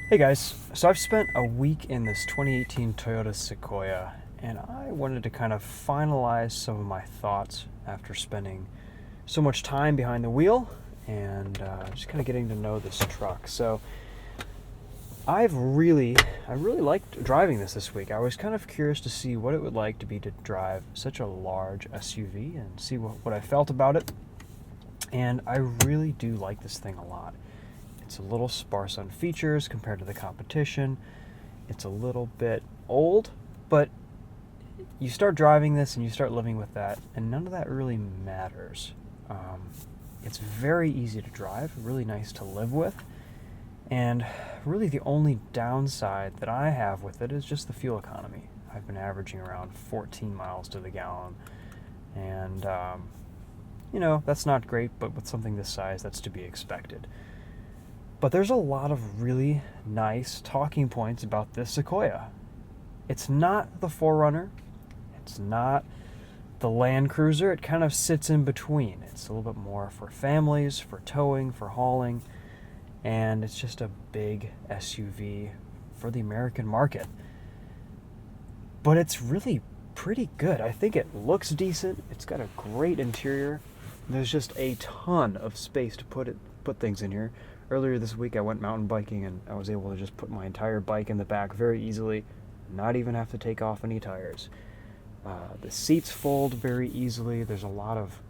Hey guys, so I've spent a week in this 2018 Toyota Sequoia, and I wanted to kind of finalize some of my thoughts after spending so much time behind the wheel and just kind of getting to know this truck. So I really liked driving this week. I was kind of curious to see what it would like to be to drive such a large SUV and see what I felt about it. And I really do like this thing a lot. It's a little sparse on features compared to the competition. It's a little bit old, but you start driving this and you start living with that, and none of that really matters. It's very easy to drive, really nice to live with, and really the only downside that I have with it is just the fuel economy. I've been averaging around 14 miles to the gallon, and that's not great, but with something this size, that's to be expected. But there's a lot of really nice talking points about this Sequoia. It's not the 4Runner. It's not the Land Cruiser. It kind of sits in between. It's a little bit more for families, for towing, for hauling, and it's just a big SUV for the American market. But it's really pretty good. I think it looks decent. It's got a great interior. There's just a ton of space to put things in here. Earlier this week I went mountain biking and I was able to just put my entire bike in the back very easily, not even have to take off any tires. The seats fold very easily. There's a lot of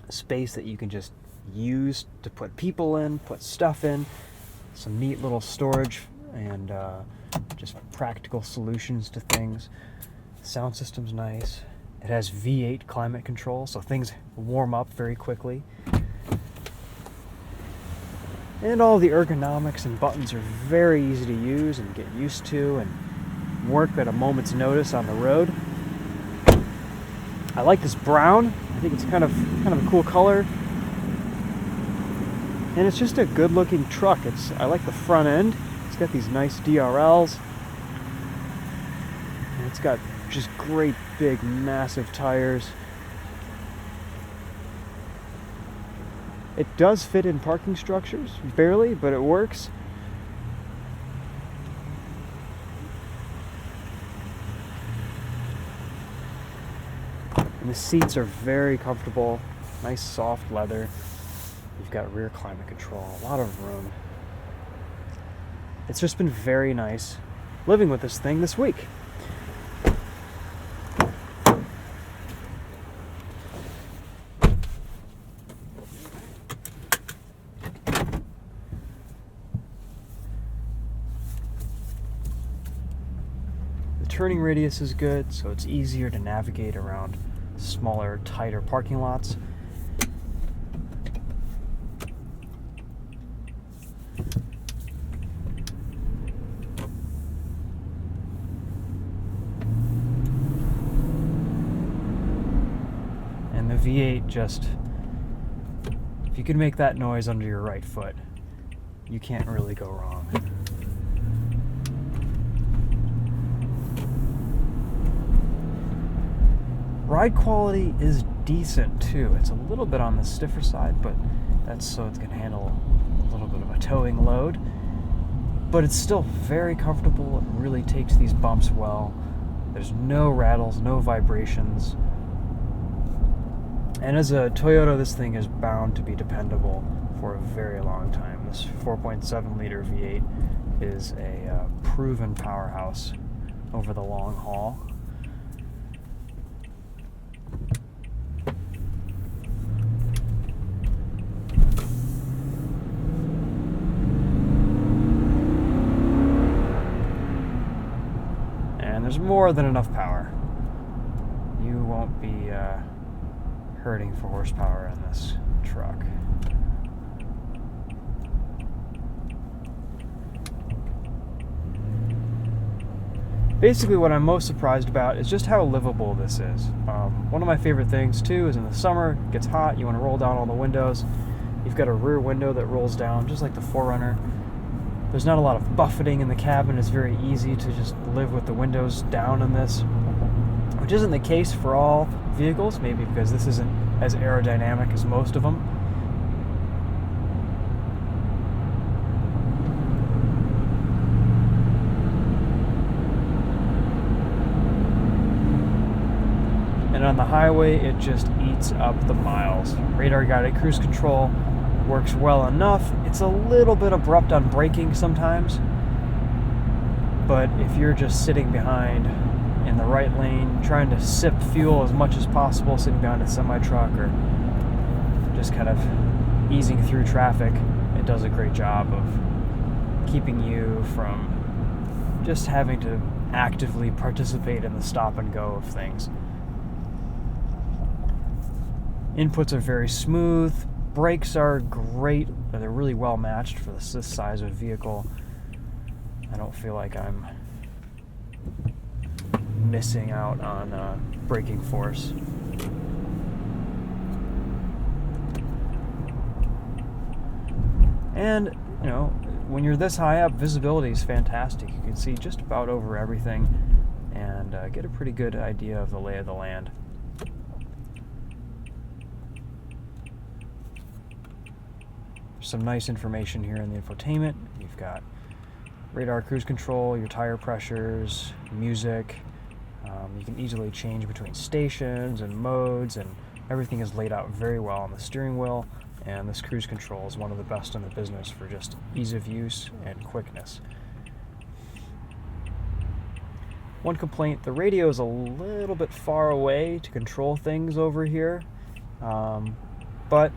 space that you can just use to put people in, put stuff in, some neat little storage and just practical solutions to things. Sound system's nice. It has V8 climate control, so things warm up very quickly. And all the ergonomics and buttons are very easy to use and get used to and work at a moment's notice on the road. I like this brown. I think it's kind of a cool color. And it's just a good looking truck. I like the front end. It's got these nice DRLs. And it's got just great big massive tires. It does fit in parking structures, barely, but it works. And the seats are very comfortable, nice soft leather. You've got rear climate control, a lot of room. It's just been very nice living with this thing this week. Turning radius is good, so it's easier to navigate around smaller, tighter parking lots. And the V8 just, if you can make that noise under your right foot, you can't really go wrong. Ride quality is decent too. It's a little bit on the stiffer side, but that's so it can handle a little bit of a towing load. But it's still very comfortable. It really takes these bumps well. There's no rattles, no vibrations. And as a Toyota, this thing is bound to be dependable for a very long time. This 4.7 liter V8 is a proven powerhouse over the long haul. There's more than enough power. You won't be hurting for horsepower in this truck. Basically, what I'm most surprised about is just how livable this is. One of my favorite things too is in the summer, it gets hot, you want to roll down all the windows. You've got a rear window that rolls down just like the 4Runner. There's not a lot of buffeting in the cabin. It's very easy to just live with the windows down in this, which isn't the case for all vehicles, maybe because this isn't as aerodynamic as most of them. and on the highway it just eats up the miles. Radar guided cruise control works well enough. It's a little bit abrupt on braking sometimes, but if you're just sitting behind in the right lane trying to sip fuel as much as possible, sitting behind a semi-truck or just kind of easing through traffic, it does a great job of keeping you from just having to actively participate in the stop and go of things. Inputs are very smooth. Brakes are great. They're really well matched for this size of vehicle. I don't feel like I'm missing out on braking force. And, you know, when you're this high up, visibility is fantastic. You can see just about over everything and get a pretty good idea of the lay of the land. Some nice information here in the infotainment. You've got radar cruise control, your tire pressures, music. You can easily change between stations and modes, and everything is laid out very well on the steering wheel, and this cruise control is one of the best in the business for just ease of use and quickness. One complaint, the radio is a little bit far away to control things over here, but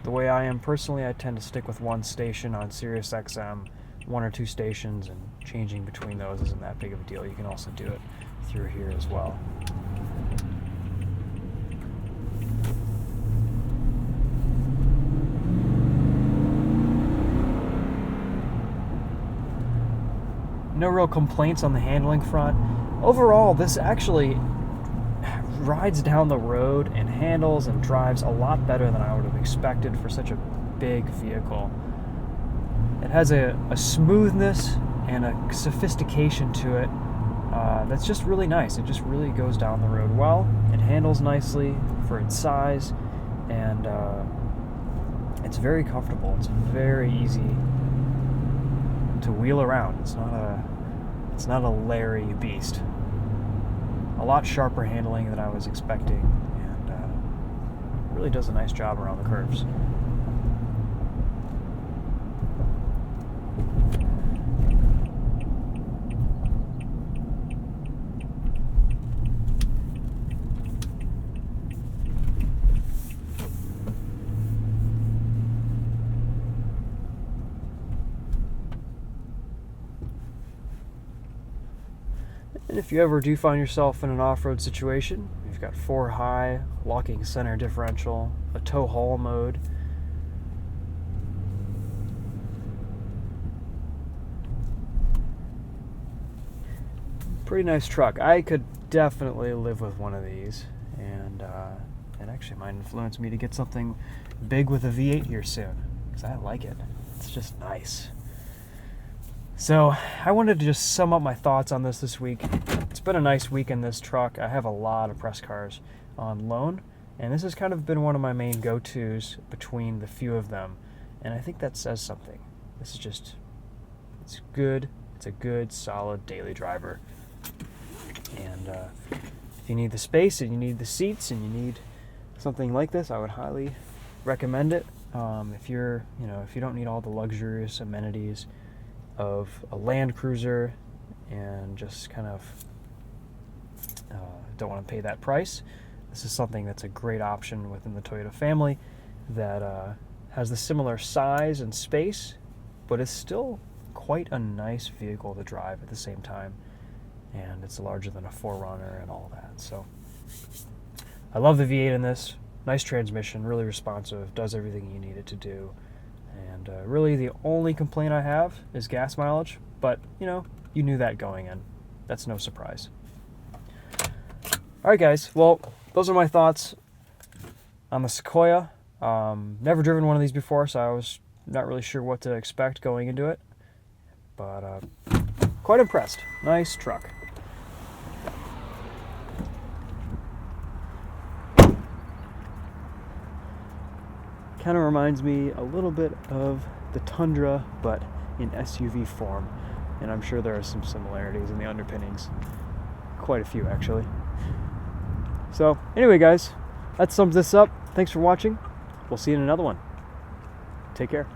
the way I am personally, I tend to stick with one station on Sirius XM, one or two stations, and changing between those isn't that big of a deal. You can also do it through here as well. No real complaints on the handling front. Overall, this actually rides down the road and handles and drives a lot better than I would have expected for such a big vehicle. It has a smoothness and a sophistication to it that's just really nice. It just really goes down the road well. It handles nicely for its size, and it's very comfortable. It's very easy to wheel around. It's not a leery beast. A lot sharper handling than I was expecting, and really does a nice job around the curves. And if you ever do find yourself in an off-road situation, you've got 4 high, locking center differential, a tow haul mode. Pretty nice truck. I could definitely live with one of these, and it actually might influence me to get something big with a V8 here soon, because I like it. It's just nice. So I wanted to just sum up my thoughts on this week. It's been a nice week in this truck. I have a lot of press cars on loan, and this has kind of been one of my main go-tos between the few of them, and I think that says something. This is just, it's good. It's a good, solid daily driver. And if you need the space and you need the seats and you need something like this, I would highly recommend it. If you don't need all the luxurious amenities of a Land Cruiser and just kind of don't want to pay that price, this is something that's a great option within the Toyota family that has the similar size and space, but is still quite a nice vehicle to drive at the same time, and it's larger than a 4Runner and all that. So I love the V8 in this. Nice transmission, really responsive, does everything you need it to do. And really the only complaint I have is gas mileage, but you knew that going in. That's no surprise. All right, guys. Well, those are my thoughts on the Sequoia. Never driven one of these before, so I was not really sure what to expect going into it. But quite impressed. Nice truck. Kind of reminds me a little bit of the Tundra, but in SUV form. And I'm sure there are some similarities in the underpinnings. Quite a few, actually. So anyway, guys, that sums this up. Thanks for watching. We'll see you in another one. Take care.